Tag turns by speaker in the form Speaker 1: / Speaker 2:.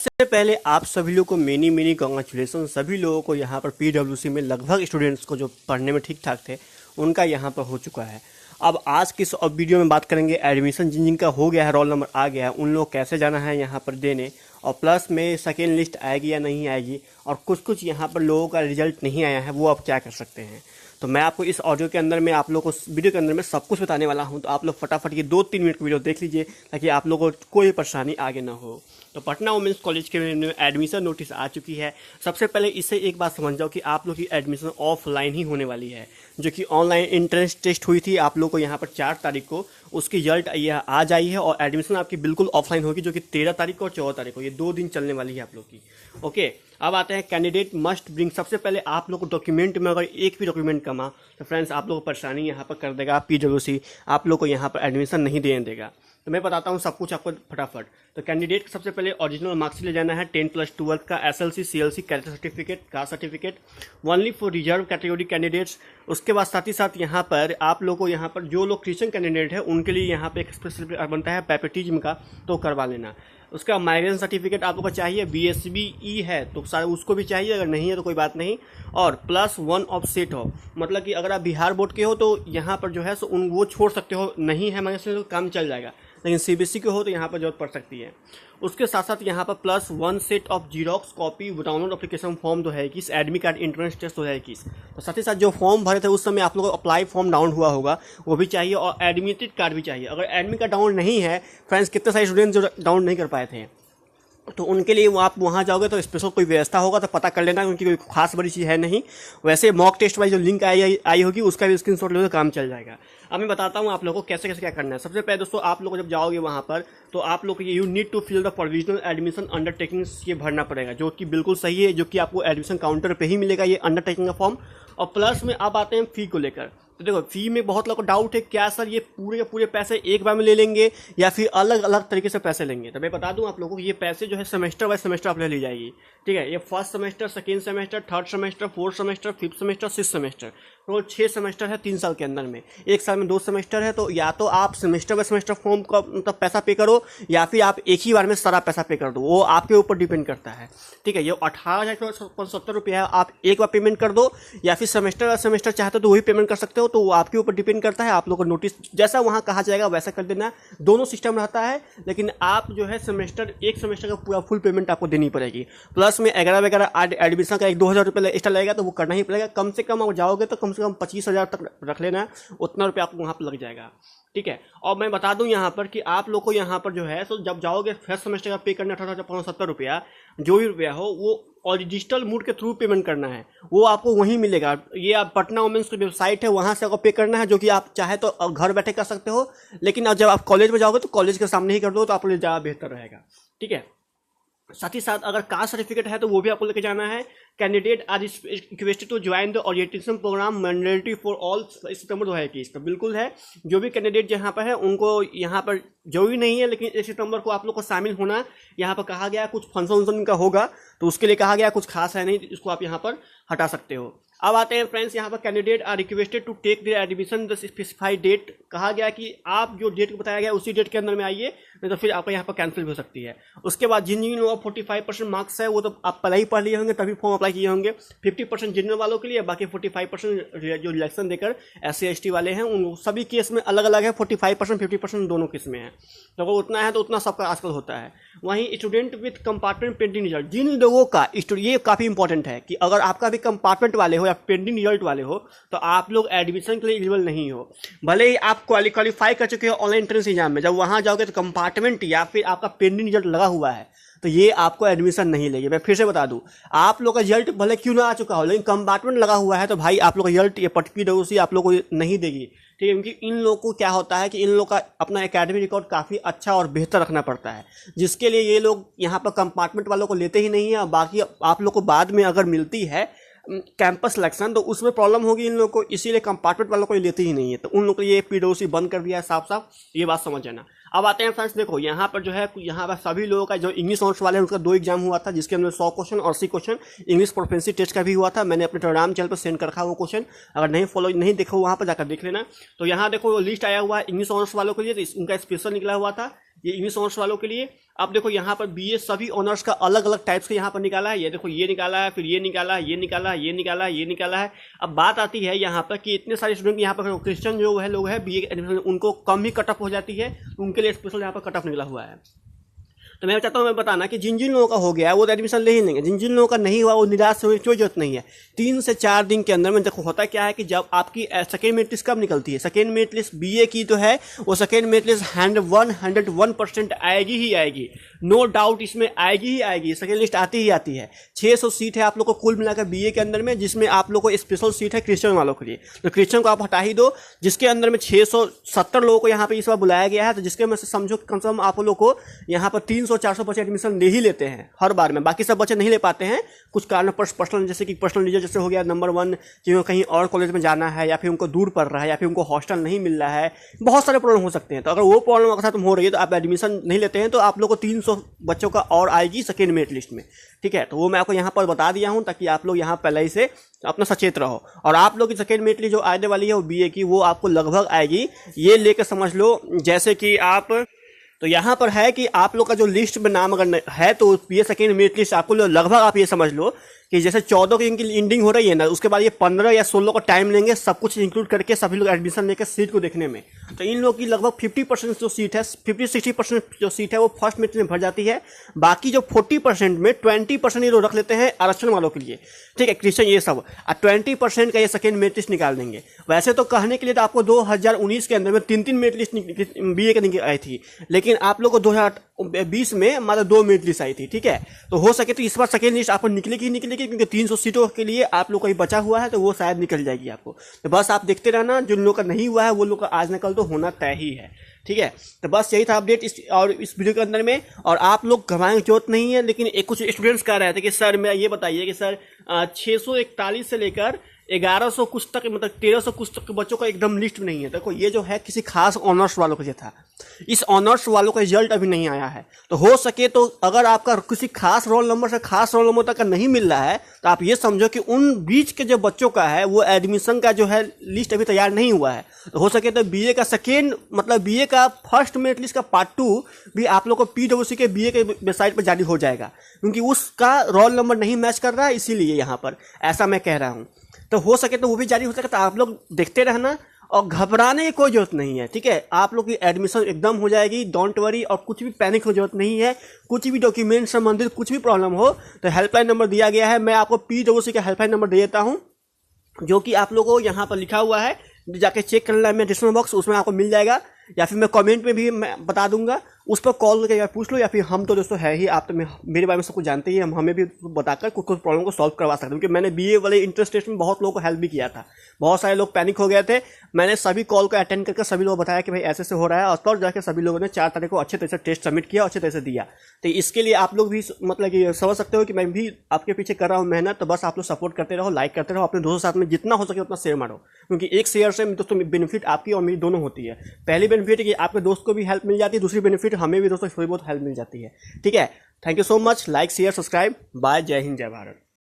Speaker 1: सबसे पहले आप सभी लोग को मेनी कॉन्ग्रेचुलेसन। सभी लोगों को यहाँ पर पीडब्ल्यूसी में लगभग स्टूडेंट्स को जो पढ़ने में ठीक ठाक थे उनका यहाँ पर हो चुका है। अब आज की इस वीडियो में बात करेंगे एडमिशन जिनका हो गया है, रोल नंबर आ गया है, उन लोग कैसे जाना है यहाँ पर देने, और प्लस में सेकेंड लिस्ट आएगी या नहीं आएगी, और कुछ यहाँ पर लोगों का रिजल्ट नहीं आया है वो आप क्या कर सकते हैं। तो मैं आपको इस ऑडियो के अंदर में आप लोग को वीडियो के अंदर में सब कुछ बताने वाला हूं। तो आप लोग फटाफट ये 2-3 मिनट की वीडियो देख लीजिए ताकि आप लोगों को कोई परेशानी आगे ना हो। तो पटना वुमेंस कॉलेज के एडमिशन नोटिस आ चुकी है। सबसे पहले इससे एक बात समझ जाओ कि आप लोग की एडमिशन ऑफलाइन ही होने वाली है। जो कि ऑनलाइन एंट्रेंस टेस्ट हुई थी आप लोग को यहाँ पर 4 तारीख को उसकी रिजल्ट आ जाई है, और एडमिशन आपकी बिल्कुल ऑफलाइन होगी जो कि 13 तारीख को और 14 तारीख को, ये 2 दिन चलने वाली है आप लोग की। ओके, अब आते हैं कैंडिडेट मस्ट ब्रिंग। सबसे पहले आप लोग को डॉक्यूमेंट में अगर एक भी डॉक्यूमेंट कमा तो फ्रेंड्स आप लोग को परेशानी यहाँ पर कर देगा। पीडब्ल्यूसी आप लोग को यहाँ पर एडमिशन नहीं देने देगा। तो मैं बताता हूँ सब कुछ आपको फटाफट। तो कैंडिडेट सबसे पहले ओरिजिनल मार्क्स ले जाना है 10+12 का, SLC CLC character certificate, caste certificate, only for reserve category candidates. उसके बाद साथ ही साथ यहाँ पर आप लोगों को यहाँ पर जो लोग क्रिश्चियन कैंडिडेट है उनके लिए यहाँ पे एक स्पेशल बनता है पैपेटिज्म का, तो करवा लेना। उसका माइग्रेशन सर्टिफिकेट आप लोग को चाहिए, बीएसबी है तो सारे उसको भी चाहिए, अगर नहीं है तो कोई बात नहीं। और +1 ऑफ सेट हो, मतलब कि अगर आप बिहार बोर्ड के हो तो यहाँ पर जो है सो वो छोड़ सकते हो, नहीं है माइग्रेशन तो काम चल जाएगा, लेकिन सीबीएसई के हो तो यहाँ पर जरूरत पड़ सकती है। उसके साथ साथ यहाँ पर +1 set of xerox copy download application form 2021, admit card entrance test 2021। तो साथ ही साथ जो फॉर्म भरे थे उस समय आप लोगों को अप्लाई फॉर्म डाउन हुआ होगा वो भी चाहिए, और एडमिटेड कार्ड भी चाहिए। अगर एडमिट कार्ड डाउन नहीं है फ्रेंड्स, कितने सारे स्टूडेंट जो डाउन नहीं कर पाए थे, तो उनके लिए आप वहाँ जाओगे तो स्पेशल कोई व्यवस्था होगा तो पता कर लेना, क्योंकि कोई खास बड़ी चीज़ है नहीं। वैसे मॉक टेस्ट वाली जो लिंक आई होगी उसका भी स्क्रीनशॉट लो तो काम चल जाएगा। अब मैं बताता हूँ आप लोगों को कैसे कैसे क्या करना है। सबसे पहले दोस्तों आप लोग जब जाओगे वहाँ पर तो आप लोग you need to fill the provisional admission undertaking, ये भरना पड़ेगा, जो कि बिल्कुल सही है, जो कि आपको एडमिशन काउंटर पे ही मिलेगा ये अंडरटेकिंग का फॉर्म। और प्लस में अब आते हैं फी को लेकर। तो देखो फी में बहुत लोगों को डाउट है, क्या सर ये पूरे के पूरे पैसे एक बार में ले लेंगे या फिर अलग अलग तरीके से पैसे लेंगे। तो मैं बता दूं आप लोगों को ये पैसे जो है सेमेस्टर बाय सेमेस्टर आप ले ली जाएगी। ठीक है, ये first semester, second semester, third semester, fourth semester, fifth semester, six semester, तो 6 सेमेस्टर है 3 साल के अंदर में। एक साल में 2 सेमेस्टर है, तो या तो आप सेमेस्टर बाय सेमेस्टर फॉर्म का मतलब पैसा पे करो, या फिर आप एक ही बार में सारा पैसा पे कर दो, वो आपके ऊपर डिपेंड करता है। ठीक है, ये 18,070 रुपया आप एक बार पेमेंट कर दो, या फिर सेमेस्टर चाहते हो तो वही पेमेंट कर सकते हो, तो वो आपके ऊपर डिपेंड करता है। आप लोगों को नोटिस जैसा वहाँ कहा जाएगा वैसा कर देना, दोनों सिस्टम रहता है। लेकिन आप जो है एक सेमेस्टर का पूरा फुल पेमेंट आपको देनी पड़ेगी। प्लस में 11 एडमिशन का 1-2 हज़ार रुपये एक्स्ट्रा लगेगा, तो वो करना ही पड़ेगा। कम से कम अगर जाओगे तो कम से कम 25,000 तक रख लेना, उतना रुपया आपको वहाँ पर लग जाएगा। ठीक है, और मैं बता दूं यहाँ पर कि आप लोग को यहाँ पर जो है तो जब जाओगे फर्स्ट सेमेस्टर का पे करना 18,570 रुपया, जो भी रुपया हो वो और डिजिटल मोड के थ्रू पेमेंट करना है, वो आपको वहीं मिलेगा। ये आप पटना वुमेंस की वेबसाइट है, वहाँ से आपको पे करना है, जो कि आप चाहे तो घर बैठे कर सकते हो, लेकिन जब आप कॉलेज में जाओगे तो कॉलेज के सामने ही कर दो, तो आपके लिए ज़्यादा बेहतर रहेगा। ठीक है, साथ ही साथ अगर कास्ट सर्टिफिकेट है तो वो भी आपको लेके जाना है। Candidate are requested to join the orientation programme mandatory for all September 2021। तो बिल्कुल है, जो भी कैंडिडेट यहाँ पर है उनको यहाँ पर जरूरी नहीं है, लेकिन 1 सितंबर को आप लोग को शामिल होना। यहाँ पर कहा गया कुछ फंक्शन का होगा तो उसके लिए कहा गया, कुछ खास है नहीं, इसको आप यहाँ पर हटा सकते हो। अब आते हैं फ्रेंड्स, यहाँ पर candidate are requested to take their admission the specified date. कहा गया कि आप जो डेट बताया गया उसी डेट के अंदर में आइए, नहीं तो फिर आपका यहाँ पर कैंसिल हो सकती है। उसके बाद जिन जिन लोगों 45% मार्क्स है वो तो आप पहले ही पढ़ लिए होंगे तभी फॉर्म अप्लाई किए होंगे। 50% जनरल वालों के लिए, बाकी 45% जो रिलेक्शन देकर SC/ST वाले हैं उन सभी केस में अलग अलग है। 45% 50% दोनों केस में है, तो अगर उतना है तो उतना सबका आजकल होता है। वहीं student with compartment pending result, जिन लोगों का ये काफ़ी इंपॉर्टेंट है कि अगर आपका भी कंपार्टमेंट वाले हो या पेंडिंग रिजल्ट वाले हो तो आप लोग एडमिशन के लिए एलिजिबल नहीं हो। भले ही आप क्वालिफाई कर चुके हो ऑनलाइन एंट्रेंस एग्जाम में, जब वहाँ जाओगे तो कंपार्टमेंट या फिर आपका पेंडिंग रिजल्ट लगा हुआ है तो ये आपको एडमिशन नहीं लेगी। मैं फिर से बता दूं, आप लोग का रिजल्ट भले क्यों ना आ चुका हो, लेकिन कंपार्टमेंट लगा हुआ है तो भाई आप लोग का रिजल्ट ये पीडब्ल्यूसी आप लोग को नहीं देगी। ठीक है, क्योंकि इन लोगों को क्या होता है कि इन लोगों का अपना एकेडमिक रिकॉर्ड काफ़ी अच्छा और बेहतर रखना पड़ता है, जिसके लिए ये लोग यहाँ पर कंपार्टमेंट वालों को लेते ही नहीं है। और बाकी आप लोग को बाद में अगर मिलती है कैंपस सिलेक्शन तो उसमें प्रॉब्लम होगी इन लोगों को, इसीलिए कंपार्टमेंट वालों को लेते ही नहीं है। तो उन लोगों को ये पीडब्ल्यूसी बंद कर दिया है साफ साफ, ये बात समझ जाना। अब आते हैं फ्रेंड्स, देखो यहाँ पर जो है, यहाँ पर सभी लोगों का जो इंग्लिश ऑनर्स वाले हैं उसका 2 एग्जाम हुआ था, जिसके अंदर 100 क्वेश्चन और 80 क्वेश्चन इंग्लिश प्रोफेंसी टेस्ट का भी हुआ था। मैंने अपने टेलीग्राम चैनल पर सेंड कर रखा वो क्वेश्चन, अगर नहीं देखो वहाँ पर जाकर देख लेना। तो यहाँ देखो लिस्ट आया हुआ है इंग्लिश ऑनर्स वालों के लिए, तो उनका स्पेशल निकला हुआ था ये इंग्लिश ऑनर्स वालों के लिए। अब देखो यहाँ पर बीए सभी ऑनर्स का अलग अलग टाइप्स का यहाँ पर निकाला है। ये देखो ये निकाला है, फिर ये निकाला है, ये निकाला है, ये निकाला है, ये निकाला है। अब बात आती है यहाँ पर कि इतने सारे स्टूडेंट यहाँ पर क्रिश्चियन जो है लोग हैं बीए एडमिशन उनको कम ही कट ऑफ हो जाती है, उनके लिए स्पेशल यहाँ पर कट ऑफ निकला हुआ है। तो मैं चाहता हूँ मैं बताना कि जिन जिन लोगों का हो गया वो तो एडमिशन ले ही लेंगे, जिन जिन लोगों का नहीं हुआ वो निराश होने की कोई जरूरत नहीं है। 3 से 4 दिन के अंदर में देखो होता क्या है कि जब आपकी सेकेंड मेरिट लिस्ट कब निकलती है, सेकेंड मेरिट लिस्ट बीए की तो है वो सेकेंड मेरिट लिस्ट 101% आएगी ही आएगी, नो डाउट इसमें आएगी ही आएगी। सेकेंड लिस्ट आती ही आती है। 600 सीट है आप लोग को कुल मिलाकर बीए के अंदर में, जिसमें आप लोग को स्पेशल सीट है क्रिश्चियन वालों के लिए, तो क्रिश्चियन को आप हटा ही दो, जिसके अंदर में 670 लोगों को यहाँ पे इस बार बुलाया गया है। तो जिसके में से समझो कम से कम आप लोग को यहाँ पर 300-400 बच्चे एडमिशन ले ही लेते हैं हर बार में, बाकी सब बच्चे नहीं ले पाते हैं कुछ कारण पर्सनल, जैसे कि पर्सनल रीजन जैसे हो गया नंबर 1 कि कहीं और कॉलेज में जाना है, या फिर उनको दूर पड़ रहा है, या फिर उनको हॉस्टल नहीं मिल रहा है, बहुत सारे प्रॉब्लम हो सकते हैं। तो अगर वो प्रॉब्लम अगर तुम हो रही है तो आप एडमिशन नहीं लेते हैं तो आप लोग को 300 बच्चों का और आएगी सेकेंड मेरिट लिस्ट में, ठीक है। तो वो मैं आपको यहाँ पर बता दिया हूँ ताकि आप लोग यहाँ पहले ही से अपना सचेत रहो। और आप लोग की सेकेंड मेरिट लिस्ट जो आने वाली है वो बीए की, वो आपको लगभग आएगी, ये लेकर समझ लो जैसे कि आप, तो यहाँ पर है कि आप लोग का जो लिस्ट में नाम अगर है तो ये सेकेंड मेरिट लिस्ट आपको लगभग आप ये समझ लो कि जैसे 14 की इनकी एंडिंग हो रही है ना, उसके बाद ये 15 या 16 का टाइम लेंगे सब कुछ इंक्लूड करके सभी लोग एडमिशन लेकर सीट को देखने में। तो इन लोग की लगभग 50% जो सीट है, 50-60% जो सीट है वो फर्स्ट मेरिट में भर जाती है। बाकी जो 40% में 20% ये लोग रख लेते हैं आरक्षण वालों के लिए, ठीक है, क्रिश्चियन ये सब, और 20% का ये सेकेंड मेरिट लिस्ट निकाल देंगे। वैसे तो कहने के लिए तो आपको 2019 के अंदर में 3 मेरिट लिस्ट बीए के आई थी, लेकिन आप लोग को 2020 में मतलब 2 मेरिट लिस्ट आई थी, ठीक है। तो हो सके तो इस बार सेकेंड लिस्ट आपको निकलेगी ही निकलेगी, क्योंकि 300 सीटों के लिए आप लोग का ही बचा हुआ है तो वो शायद निकल जाएगी आपको। तो बस आप देखते रहना, जो लोग का नहीं हुआ है वो लोग का आज निकल तो होना तय ही है, ठीक है। तो बस यही था अपडेट इस वीडियो के अंदर में। और आप लोग घबराने की जरूरत नहीं है, लेकिन एक कुछ स्टूडेंट्स कह रहे थे कि सर मैं ये बताइए कि सर 641 से लेकर 1100 कुछ तक, मतलब 1300 कुछ तक के बच्चों का एकदम लिस्ट नहीं है। देखो ये जो है किसी खास ऑनर्स वालों के लिए था, इस ऑनर्स वालों का रिजल्ट अभी नहीं आया है। तो हो सके तो अगर आपका किसी खास रोल नंबर से खास रोल नंबर तक का नहीं मिल रहा है तो आप ये समझो कि उन बीच के जो बच्चों का है वो एडमिशन का जो है लिस्ट अभी तैयार नहीं हुआ है। तो हो सके तो बीए का सेकेंड मतलब बीए का फर्स्ट मेरिट लिस्ट का पार्ट 2 भी आप लोग को पीडब्ल्यूसी के बीए के वेबसाइट पर जारी हो जाएगा, क्योंकि उसका रोल नंबर नहीं मैच कर रहा है, इसीलिए यहाँ पर ऐसा मैं कह रहा हूँ। तो हो सके तो वो भी जारी हो सके, तो आप लोग देखते रहना और घबराने की कोई जरूरत नहीं है, ठीक है। आप लोग की एडमिशन एकदम हो जाएगी, डोंट वरी, और कुछ भी पैनिक की जरूरत नहीं है। कुछ भी डॉक्यूमेंट संबंधित कुछ भी प्रॉब्लम हो तो हेल्पलाइन नंबर दिया गया है, मैं आपको पीडब्ल्यूसी का हेल्पलाइन नंबर दे देता हूँ, जो कि आप लोगों को यहाँ पर लिखा हुआ है, जाके चेक कर लेना मैं डिस्क्रिप्शन बॉक्स, उसमें आपको मिल जाएगा, या फिर मैं कमेंट में भी मैं बता दूंगा, उस पर कॉल करके पूछ लो, या फिर हम तो दोस्तों है ही, आप तो मेरे बारे में सब कुछ जानते ही, हम हमें भी बताकर कुछ प्रॉब्लम को सॉल्व करवा सकते हैं, क्योंकि मैंने बीए वाले इंट्रेंस टेस्ट में बहुत लोगों को हेल्प भी किया था। बहुत सारे लोग पैनिक हो गए थे, मैंने सभी कॉल को अटेंड करके सभी लोग बताया कि भाई ऐसे से हो रहा है, और तब जाकर सभी लोगों ने 4 तारीख को अच्छे तरह से टेस्ट सबमिट किया, अच्छे तरह से दिया। तो इसके लिए आप लोग भी मतलब कि समझ सकते हो कि मैं भी आपके पीछे कर रहा हूँ मेहनत। तो बस आप लोग सपोर्ट करते रहो, लाइक करते रहो, अपने दोस्तों के साथ में जितना हो सके उतना शेयर मारो, क्योंकि एक शेयर से दोस्तों बेनिफिट आपकी और मेरी दोनों होती है। पहली बेनिफिट है कि आपके दोस्त को भी हेल्प मिल जाती है, दूसरी बेनिफिट हमें भी दोस्तों थोड़ी बहुत हेल्प मिल जाती है, ठीक है। Thank you so much, like share subscribe, bye, जय हिंद जय भारत।